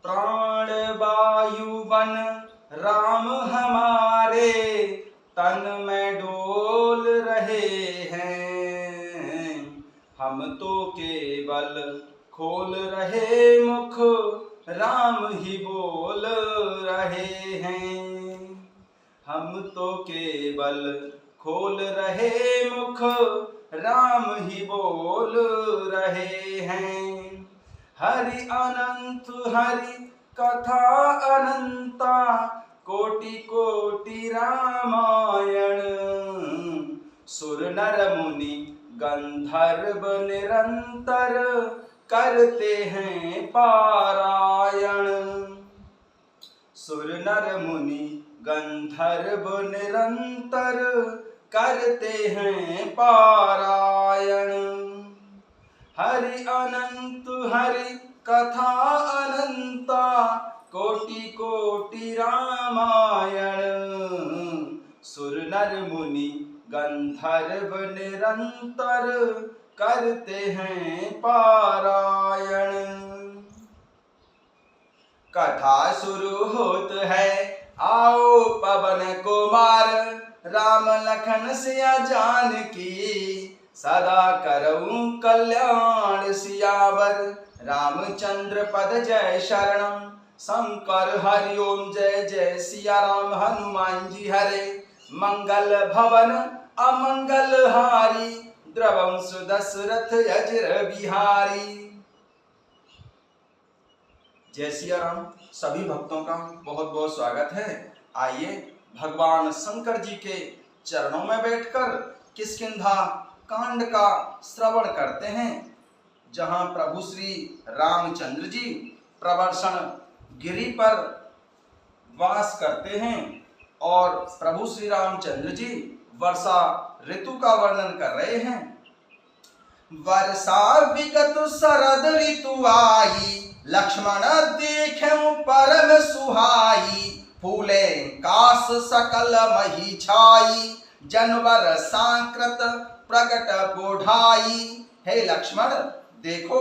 प्राण वायु वन राम हमारे तन में डोल रहे हैं। हम तो केवल खोल रहे मुख राम ही बोल रहे हैं। हम तो केवल खोल रहे मुख राम ही बोल रहे हैं। हरि अनंत हरि कथा अनंता कोटि कोटि रामायण। सुर नर मुनि गंधर्व निरंतर करते हैं पारायण। सुर नर मुनि गंधर्व निरंतर करते हैं पारायण। हरि अनंत हरि कथा अनंता कोटि कोटि रामायण। सुर नर मुनि गंधर्व निरंतर करते हैं पारायण। कथा शुरू होत है आओ पवन कुमार, राम लखन सिया जानकी सदा करऊं कल्याण सियावर। रामचंद्र पद जय शरणम शंकर हरि ओम जय जय सिया राम। हनुमान जी हरे मंगल भवन अमंगल हारी, द्रवंश दशरथ अजर बिहारी। जय सिया राम। सभी भक्तों का बहुत बहुत स्वागत है। आइए भगवान शंकर जी के चरणों में बैठकर किष्किंधा कांड का श्रवण करते हैं, जहां प्रभु श्री रामचंद्र जी प्रवर्षण गिरि पर वास करते हैं और प्रभु श्री रामचंद्र जी वर्षा ऋतु का वर्णन कर रहे हैं। वर्षा विगत शरद ऋतु आई, लक्ष्मण देखें परम सुहाई। फूले काश सकल मही छाई, जनवर सांकृत प्रगट बोढ़ाई। हे लक्ष्मण देखो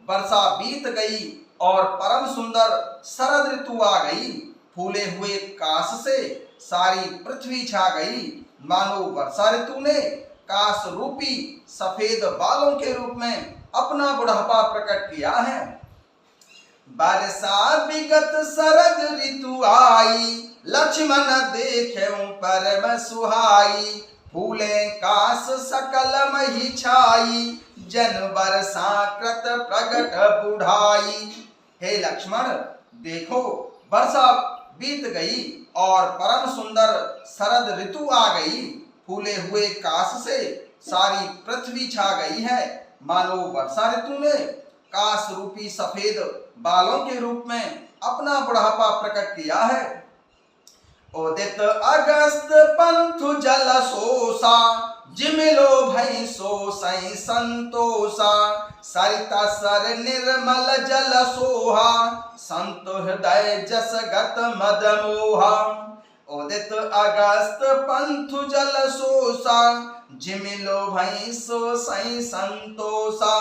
वर्षा बीत गई और परम सुंदर शरद ऋतु आ गई। फूले हुए काश से सारी पृथ्वी छा गई, मानो वर्षा ऋतु ने काश रूपी सफेद बालों के रूप में अपना बुढ़ापा प्रकट किया है। वर्षा विगत शरद ऋतु आई, लक्ष्मण देखे परम सुहाई। फूले काश सकल मही छाई, जनवर सांकृत प्रगट बुढ़ाई। हे लक्ष्मण देखो वर्षा बीत गई और परम सुंदर शरद ऋतु आ गई। फूले हुए काश से सारी पृथ्वी छा गई है, मानो वर्षा ऋतु ने काश रूपी सफेद बालों के रूप में अपना बुढ़ापा प्रकट किया है। उदित अगस्त पंथु जल सोसा, जिमिलो भई सो सई संतोषा। सरिता सर निर्मल जल सोहा, संत हृदय जस गत मद मोहा। उदित अगस्त पंथु जल सोसा, जिमिलो भई सो सई संतोषा।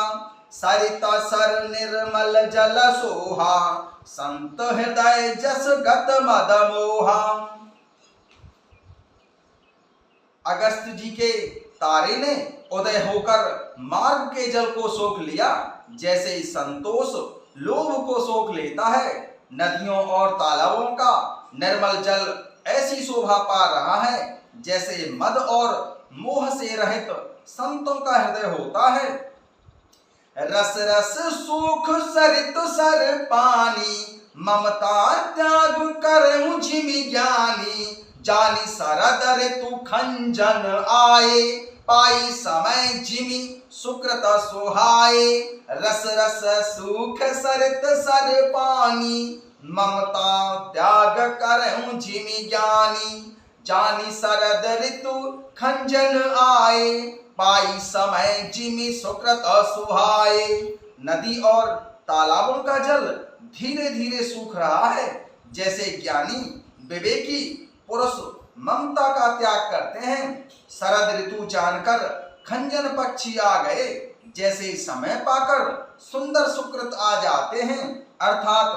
सरिता सर निर्मल जल सोहा, संत हृदय जस गत मद मोहा। अगस्त जी के तारे ने उदय होकर मार्ग के जल को सोख लिया, जैसे संतोष लोभ को सोख लेता है। नदियों और तालाबों का निर्मल जल ऐसी शोभा पा रहा है, जैसे मद और मोह से रहित संतों का हृदय होता है। रस रस सुख सरित सर पानी, ममता त्याग करऊं जिमि ज्ञानी। जानी शरद ऋतु खंजन आए, पाई समय जिमि सुकृत सुहाए। रस रस सुख सरित सर पानी, ममता त्याग करऊं जिमि ज्ञानी। जानी शरद ऋतु खंजन आए, पाई समय जिमि सुकृत सुहाए। नदी और तालाबों का जल धीरे धीरे सूख रहा है, जैसे ज्ञानी विवेकी पुरुष ममता का त्याग करते हैं। शरद ऋतु जानकर खंजन पक्षी आ गए, जैसे समय पाकर सुंदर सुकृत आ जाते हैं, अर्थात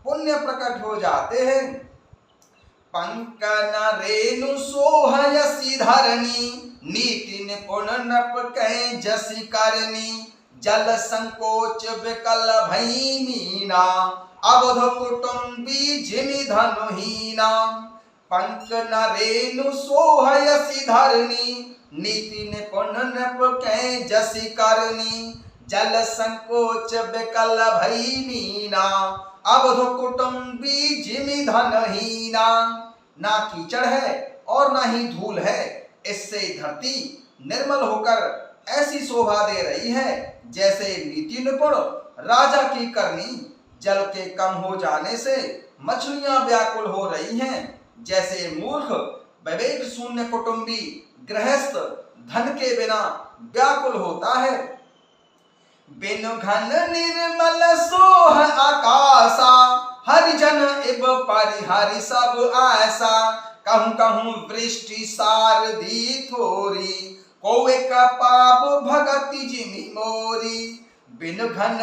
पुण्य प्रकट हो जाते हैं। पंकन रेणु सोहयसी धरणी, नीति निपुण नृप कै जसी करनी, जल संकोच विकल भई मीना, अवध कुटुंबी जिमि धनुहीना। पंकन रेणु सोहयसी धरणी, नीति निपुण नृप कै जसी करनी, जल संकोच विकल भई मीना, अवध कुटुंबी जिमि धनहीना। ना कीचड़ है और ना ही धूल है, इससे धरती निर्मल होकर ऐसी शोभा दे रही है जैसे नीति निपुण राजा की करनी। जल के कम हो जाने से मछलियां व्याकुल हो रही हैं, जैसे मूर्ख विवेक शून्य कुटुंबी गृहस्थ धन के बिना व्याकुल होता है। बिनु घन निर्मल सोह आकाशा, हरिजन इब परिहरि सब आसा, कहूँ कहूँ वृष्टि सारदी थोरी, को एक पाप भगति जिमि मोरी। बिनु घन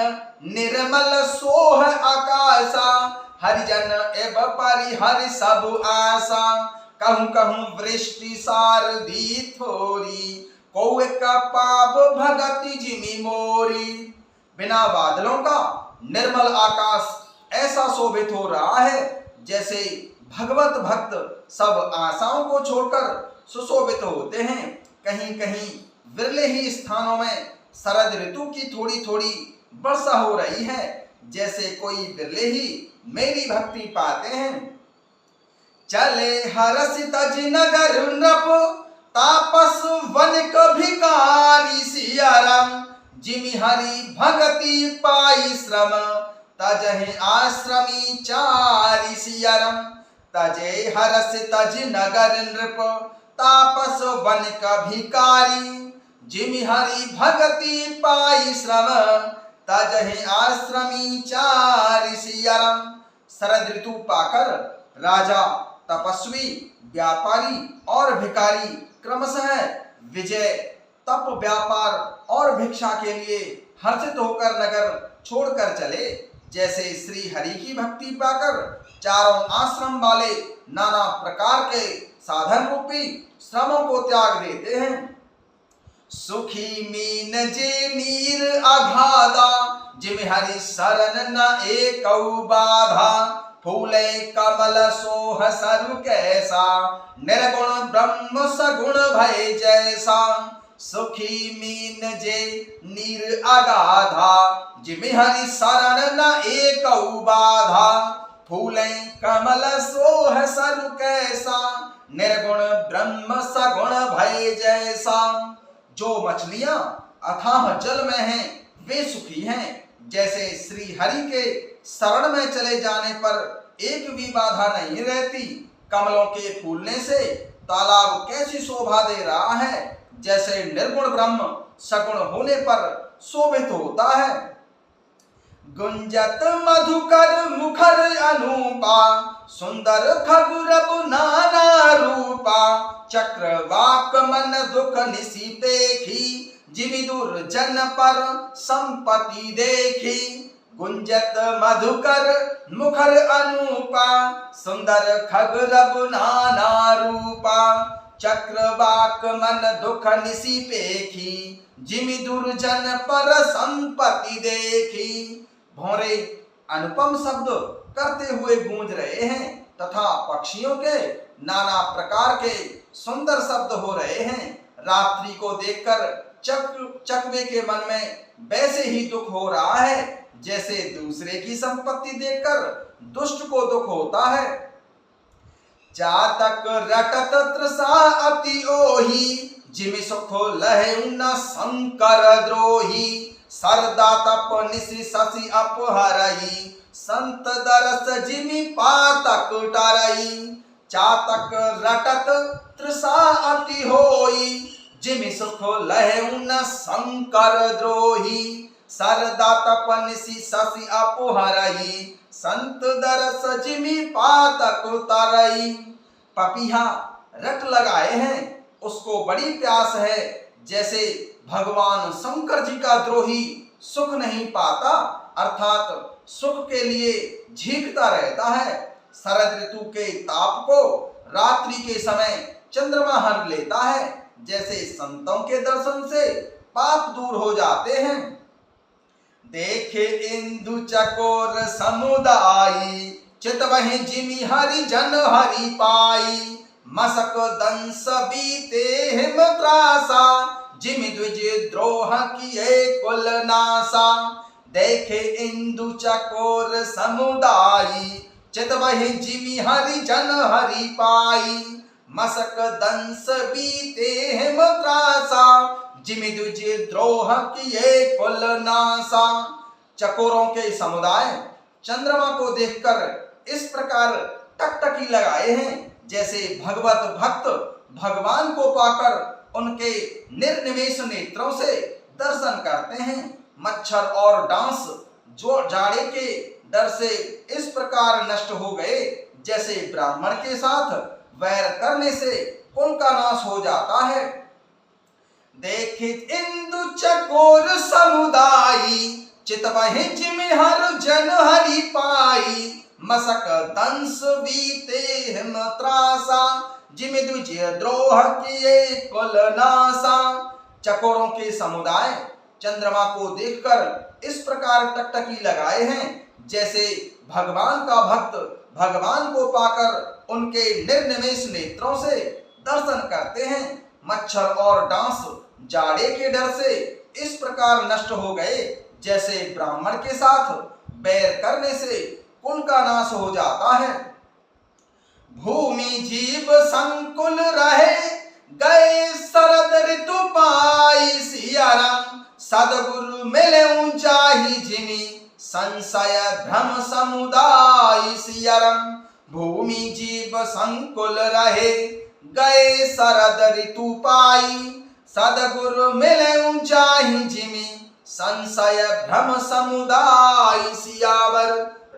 निर्मल सोह आकाशा, हरिजन इब परिहरि सब आसा, कहूँ कहूँ वृष्टि सारदी थोरी, को एक पाप भगति जिमि मोरी। बिना बादलों का निर्मल आकाश ऐसा शोभित हो रहा है जैसे भगवत भक्त सब आशाओं को छोड़कर सुशोभित होते हैं। कहीं कहीं विरले ही स्थानों में शरद ऋतु की थोड़ी थोड़ी वर्षा हो रही है, जैसे कोई विरले ही मेरी भक्ति पाते हैं। चले हरसि तज नगर नृप, तापस वनिक भिकारी सियाराम, जिमि हरि भगति पाई श्रम, तजहि आश्रमी चारि सियाराम। तजे हरसि तज नगर नृप, तापस वनिक भिकारी, जिमि हरि भगति पाई श्रम, तजहि आश्रमी चारि सियाराम। शरद ऋतु पाकर राजा, तपस्वी, व्यापारी और भिखारी क्रमशः विजय, तप, व्यापार और भिक्षा के लिए हर्षित होकर नगर छोड़कर चले। जैसे श्री हरि की भक्ति पाकर चारों आश्रम वाले नाना प्रकार के साधन रूपी श्रमों को त्याग देते हैं। सुखी मीन जे नीर अगाधा, जिमि हरि शरण न एकौ बाधा, फूले कमल सोह सरु कैसा, निर्गुण ब्रह्म सगुण भय जैसा। सुखी मीन जे नीर अगाधा, जिमि हरि शरण न एकौ बाधा, फूले कमल सोह सरु कैसा, निर्गुण ब्रह्म सगुण भय जैसा। जो मछलियां अथाह जल में हैं वे सुखी हैं, जैसे श्री हरि के शरण में चले जाने पर एक भी बाधा नहीं रहती। कमलों के फूलने से तालाब कैसी शोभा दे रहा है, जैसे निर्गुण ब्रह्म सगुण होने पर शोभित होता है। गुंजत मधुकर मुखर अनूपा, सुंदर खगुरब नाना रूपा, चक्रवाक मन दुख निसी पेखी, जिमि दुर्जन पर संपत्ति देखी। गुंजत मधुकर मुखर अनूपा, सुंदर खगुरब नाना रूपा, चक्रवाक मन दुख निसी पेखी, जिमि दुर्जन पर संपत्ति देखी। भौरे अनुपम शब्द करते हुए गूंज रहे हैं तथा पक्षियों के नाना प्रकार के सुंदर शब्द हो रहे हैं। रात्रि को देखकर चकवे के मन में वैसे ही दुख हो रहा है जैसे दूसरे की संपत्ति देखकर दुष्ट को दुख होता है। चातक रटत तृषा अति ओही, जिमि सुख लहे न शंकर द्रोही, सरदा तप निशि शशि अपहरई, संत दरस जिमि पातक टरई। चातक रटत तृषा अति होई, जिमि सुख लहे न शंकर द्रोही, सरदा तप निशि शशि अपहरई, संत दरस जिमि पातक तरई। पपीहा रट लगाए हैं, उसको बड़ी प्यास है, जैसे भगवान शंकर जी का द्रोही सुख नहीं पाता अर्थात सुख के लिए झींकता रहता है। शरद ऋतु के ताप को रात्रि के समय चंद्रमा हर लेता है। जैसे संतों के दर्शन से पाप दूर हो जाते हैं। देखे इंदु चकोर समुदायी, चितवहि जिमि हरि जन हरि पाई। मसक दंस बीते हिम त्रासा, जिमि द्विज द्रोह किए कुल नासा। देखे इंदु चकोर समुदायी, चितवहि जिमि हरि जन हरि पाई। मसक दंस बीते हिम त्रासा, जिमि द्विज द्रोह किए कुल नासा। चकोरों के समुदाय चंद्रमा को देखकर इस प्रकार टकटकी लगाए हैं, जैसे भगवत भक्त भगवान को पाकर उनके निर्निमेष नेत्रों से दर्शन करते हैं। मच्छर और डांस जो जाड़े के डर से इस प्रकार नष्ट हो गए, जैसे ब्राह्मण के साथ वैर करने से उनका नाश हो जाता है। देखित इंदु चकोर समुदायी, चितवहि जिमि हर जन हरि पाई। मसक दंस बीते हिम त्रासा, जिमि द्विज द्रोह किए कुल नासा। चकोरों के समुदाय चंद्रमा को देखकर इस प्रकार टकटकी लगाए हैं, जैसे भगवान का भक्त भगवान को पाकर उनके निर्निमेष नेत्रों से दर्शन करते हैं। मच्छर और डांस जाड़े के डर से इस प्रकार नष्ट हो गए, जैसे ब्राह्मण के साथ बैर करने से कुल का नाश हो जाता है। भूमि जीव संकुल रहे, गए शरद ऋतु पाई। सियाराम सदगुरु मिले ऊंचाई, जिमि संशय भ्रम समुदाय। सियाराम भूमि जीव संकुल रहे, गए शरद ऋतु पाई। सदगुरु मिले ऊंचाई, जिमि संशय भ्रम समुदाय। सियावर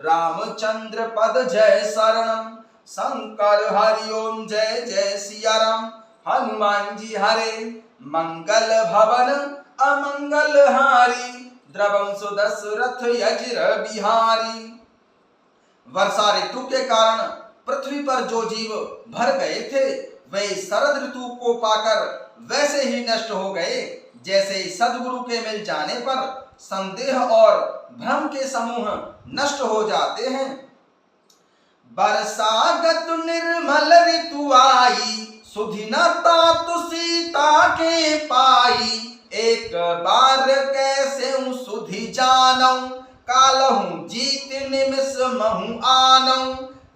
रामचंद्र पद जय शरणम, शंकर हरिओम जय जय सियाराम। हनुमान जी हरे मंगल भवन अमंगल हारी, द्रवंश दशरथ यज्र बिहारी। वर्षा ऋतु के कारण पृथ्वी पर जो जीव भर गए थे, वे शरद ऋतु को पाकर वैसे ही नष्ट हो गए, जैसे सद्गुरु के मिल जाने पर संदेह और भ्रम के समूह नष्ट हो जाते हैं। बरसागत निर्मल ऋतु आई, सुधि न तातु सीता के पाई। एक बार कैसे सुधि जानऊ, कालहूँ जीत निमिष महु आनऊ।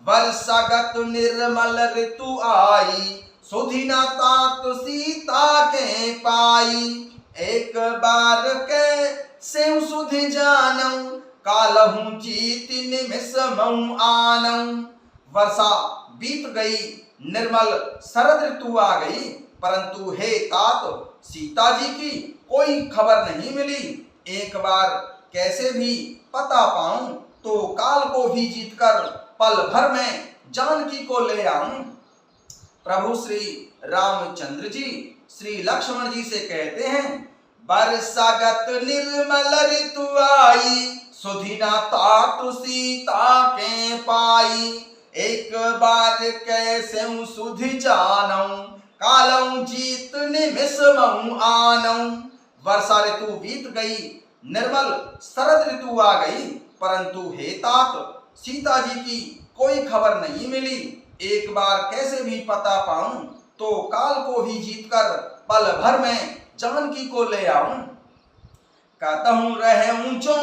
वर्षागत निर्मल ऋतु आई, सुधि न तातु सीता के पाई। एक बार कैसे सुधि जानऊ, कालहूँ जीत निमिष महु आनऊ। वर्षा बीत गई, निर्मल शरद ऋतु आ गई, परंतु हे तात सीता जी की कोई खबर नहीं मिली। एक बार कैसे भी पता पाऊं तो काल को भी जीतकर पल भर में जानकी को ले आऊं। प्रभु श्री रामचंद्र जी श्री लक्ष्मण जी से कहते हैं, बरसागत निर्मल ऋतु आई, सुधि न तातु सीता के पाई। एक बार कैसे सुधि जानऊ, कालऊ जीत निमिष महु आनऊ। वर्षा ऋतु बीत गई, निर्मल शरद ऋतु आ गई, परंतु हे तात सीता जी की कोई खबर नहीं मिली। एक बार कैसे भी पता पाऊं तो काल को भी जीतकर पल भर में जानकी को ले आऊं। कहूं रहे ऊंचो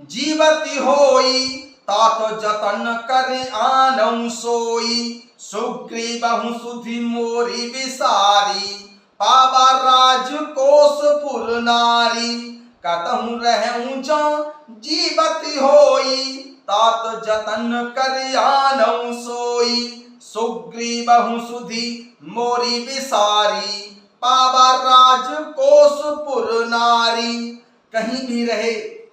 जीवती होई, तात जतन कर आनऊ सोई। सुग्रीवहु सुधि मोरी विसारी, पावा राजकोषपुर नारी। कहूं रहे ऊंचो जीवती होई, तात जतन कर आनऊ सोई। सुग्रीवहु सुधि मोरी विसारी, पावा राजकोषपुर नारी। कहीं भी रहे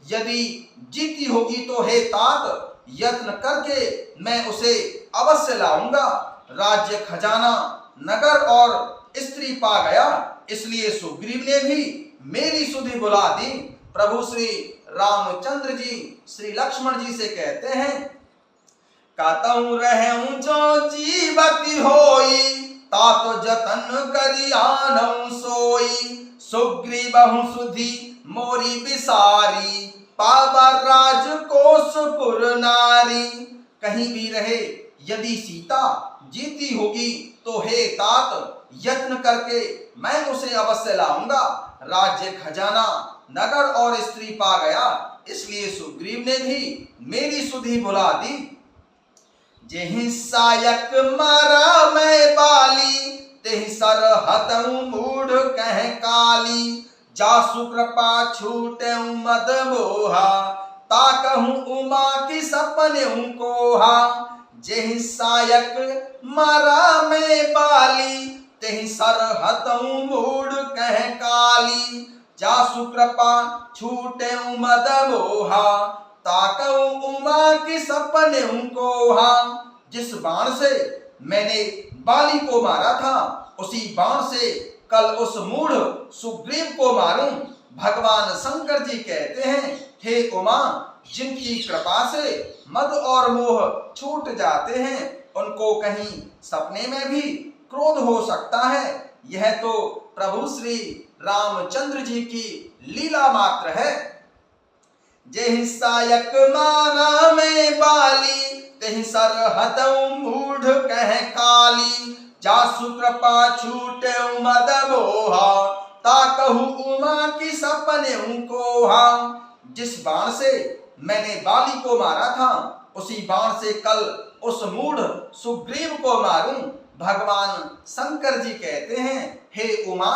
यदि जीती होगी तो हे तात यत्न करके मैं उसे अवश्य लाऊंगा। राज्य खजाना नगर और स्त्री पा गया, इसलिए सुग्रीव ने भी मेरी सुधि बुला दी। प्रभु श्री रामचंद्र जी श्री लक्ष्मण जी से कहते हैं, कातहु रहूं जो जीवति होई, तात जतन करी आनहु सोई। सुग्रीवहु सुधि मोरी बिसारी, पावा राजकोषपुर नारी। कहीं भी रहे यदि सीता जीती होगी तो हे तात यत्न करके मैं उसे अवश्य लाऊंगा। राज्य खजाना नगर और स्त्री पा गया, इसलिए सुग्रीव ने भी मेरी सुधि बुला दी। जेहि सायक मारा मैं बाली, तेहि सर हतऊ मूढ़ कह काली। जासु कृपा छूटऊ मद मोहा, ताकहूं उमा की सपनेऊ कोहा। जेहि सायक मारा मैं बाली, तेहि सर हतऊ मूढ़ कह काली। जासु कृपा छूटऊ मद मोहा, ताकहूं उमा की सपनेऊ कोहा। जिस बाण से मैंने बाली को मारा था, उसी बाण से कल उस मूढ़ सुग्रीव को मारूं। भगवान शंकर जी कहते हैं, हे उमा, जिनकी कृपा से मद और मोह छूट जाते हैं, उनको कहीं सपने में भी क्रोध हो सकता है। यह तो प्रभु श्री रामचंद्र जी की लीला मात्र है। जेहि सायक मारा मैं बाली, तेहि सर हतऊ मूढ़ कह काली। जासु कृपा छूटऊ मद मोहा, ताकहु उमा की सपनेऊ कोहा। जिस बाण से मैंने बाली को मारा था, उसी बाण से कल उस मूढ़ सुग्रीव को मारूं। भगवान शंकर जी कहते हैं, हे उमा,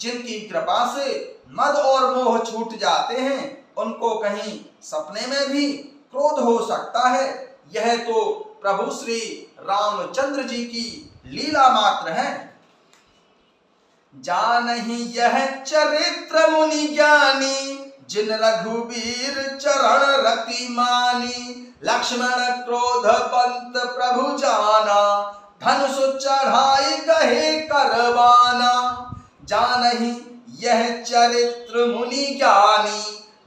जिनकी कृपा से मद और मोह छूट जाते हैं, उनको कहीं सपने में भी क्रोध हो सकता है। यह तो प्रभु श्री रामचंद्र जी की लीला मात्र है। जानहि यह चरित्र मुनि ज्ञानी, जिन रघुवीर चरण रति मानी। लक्ष्मण क्रोध बंत प्रभु जाना, धनुष चढ़ाई गहे करवाना। जानहि यह चरित्र मुनि ज्ञानी,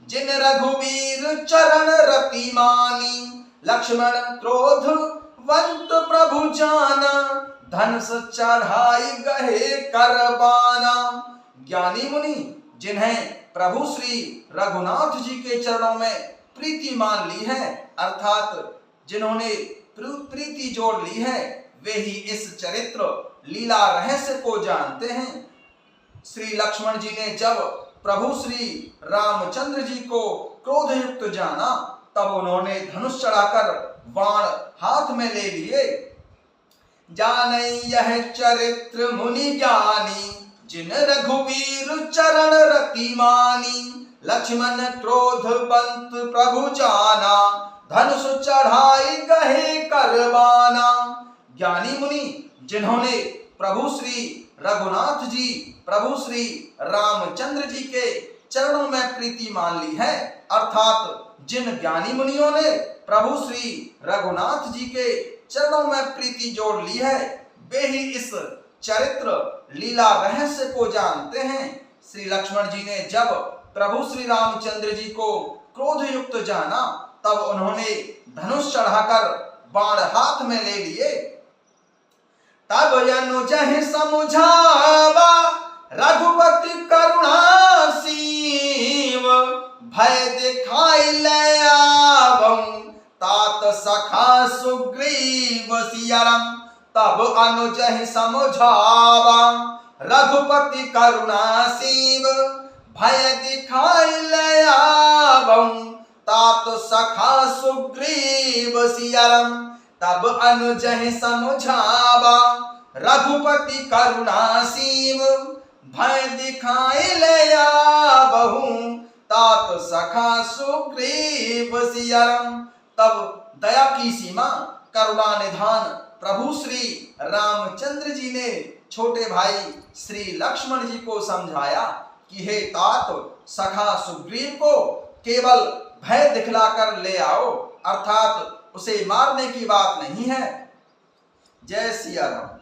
जिन रघुवीर चरण रति मानी। लक्ष्मण क्रोध वंत प्रभु जाना, धनुष चढ़ाई गहे करवाना। ज्ञानी मुनि जिन्हें प्रभु श्री रघुनाथ जी के चरणों में प्रीति मान ली है, अर्थात जिन्होंने प्रीति जोड़ ली है, वे ही इस चरित्र लीला रहस्य को जानते हैं। श्री लक्ष्मण जी ने जब प्रभु श्री रामचंद्र जी को क्रोधयुक्त जाना, तब उन्होंने धनुष चढ़ाकर बाण हाथ में ले लिए। जानै यह चरित्र मुनि ज्ञानी, जिन रघुवीर चरण रति मानी। लक्ष्मण क्रोध बंत प्रभु जाना, धनुष चढ़ाई गहे करवाना। ज्ञानी मुनि जिन्होंने प्रभु श्री रघुनाथ जी, प्रभु श्री रामचंद्र जी के चरणों में प्रीति मान ली है, अर्थात जिन ज्ञानी मुनियों ने प्रभु श्री रघुनाथ जी के चरणों में प्रीति जोड़ ली है, वे ही इस चरित्र लीला रहस्य को जानते हैं। श्री लक्ष्मण जी ने जब प्रभु श्री रामचंद्र जी को क्रोध युक्त जाना, तब उन्होंने धनुष चढ़ाकर बाण हाथ में ले लिए। तब अनुजहि समुझावा, रघुपति करुणा सीव। भय दिखाई ले आवऊं, तात सखा सुग्रीव सियरम। तब अनुजहि समुझावा, रघुपति करुणा सीव। भय दिखाई ले आवऊं, तात सखा सुग्रीव सियरम। तब अनुजहि समुझावा, रघुपति करुणा सीव। भय दिखाई ले आवऊं, तात सखा सुग्रीव सियरम। तब दया की सीमा, करुणा निधान प्रभु श्री रामचंद्र जी ने छोटे भाई श्री लक्ष्मण जी को समझाया कि हे तात, सखा सुग्रीव को केवल भय दिखलाकर ले आओ, अर्थात उसे मारने की बात नहीं है। जय सिया राम।